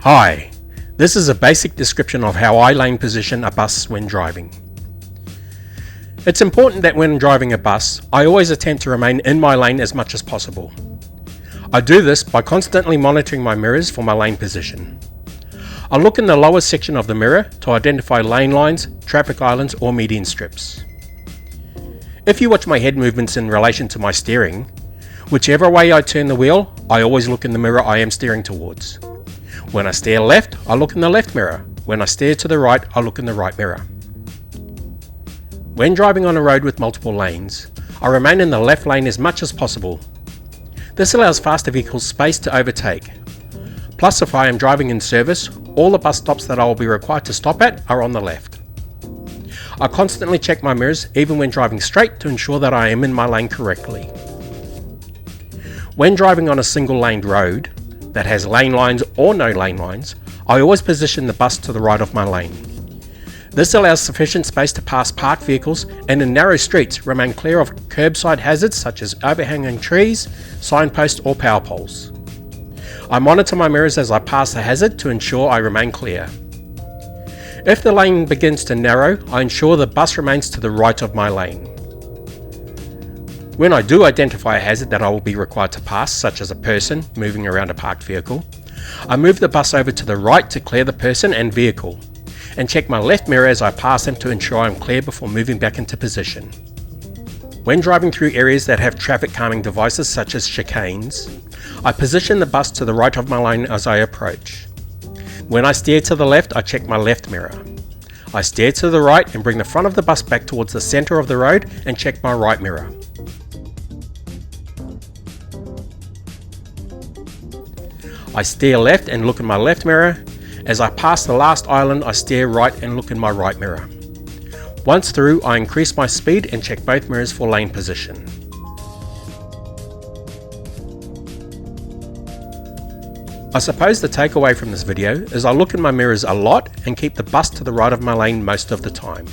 Hi, this is a basic description of how I lane position a bus when driving. It's important that when driving a bus, I always attempt to remain in my lane as much as possible. I do this by constantly monitoring my mirrors for my lane position. I look in the lower section of the mirror to identify lane lines, traffic islands or median strips. If you watch my head movements in relation to my steering, whichever way I turn the wheel, I always look in the mirror I am steering towards. When I steer left, I look in the left mirror. When I steer to the right, I look in the right mirror. When driving on a road with multiple lanes, I remain in the left lane as much as possible. This allows faster vehicles space to overtake. Plus, if I am driving in service, all the bus stops that I will be required to stop at are on the left. I constantly check my mirrors even when driving straight to ensure that I am in my lane correctly. When driving on a single laned road that has lane lines or no lane lines, I always position the bus to the right of my lane. This allows sufficient space to pass parked vehicles and in narrow streets remain clear of curbside hazards such as overhanging trees, signposts or power poles. I monitor my mirrors as I pass the hazard to ensure I remain clear. If the lane begins to narrow, I ensure the bus remains to the right of my lane. When I do identify a hazard that I will be required to pass, such as a person moving around a parked vehicle, I move the bus over to the right to clear the person and vehicle, and check my left mirror as I pass them to ensure I am clear before moving back into position. When driving through areas that have traffic calming devices such as chicanes, I position the bus to the right of my lane as I approach. When I steer to the left, I check my left mirror. I steer to the right and bring the front of the bus back towards the center of the road and check my right mirror. I steer left and look in my left mirror. As I pass the last island, I steer right and look in my right mirror. Once through, I increase my speed and check both mirrors for lane position. I suppose the takeaway from this video is I look in my mirrors a lot and keep the bus to the right of my lane most of the time.